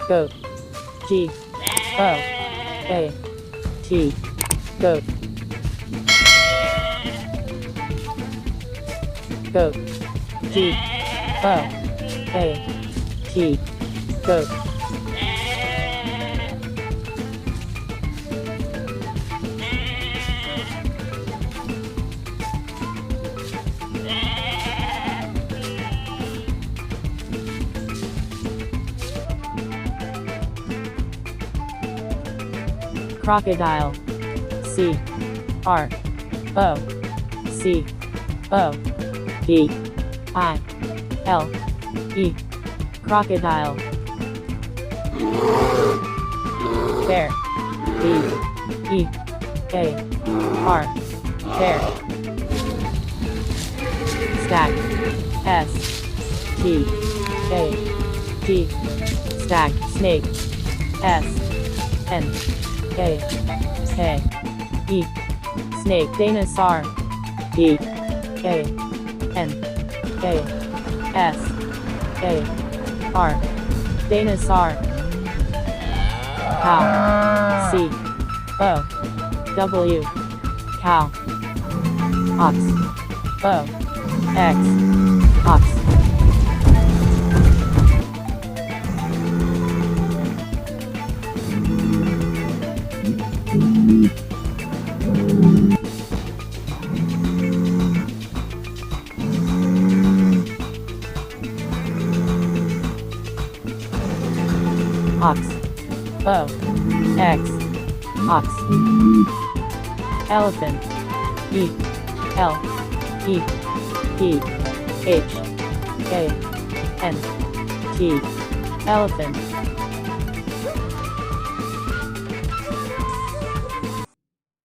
goat, G, O, A, T, goat, goat, G, O, A, T, goat. Crocodile, C, R, O, C, O, D, I, L, E, crocodile. Bear, B, E, A, R, bear. Stack, S, T, A, T, stack, snake, S, N, A, K, E, snake, dinosaur, D, A, N, A, S, A, R, dinosaur. Cow, C, O, W, cow. Ox, O, X, ox. Ox, O, X, ox. Elephant, E, L, E, P, H, A, N, T, elephant.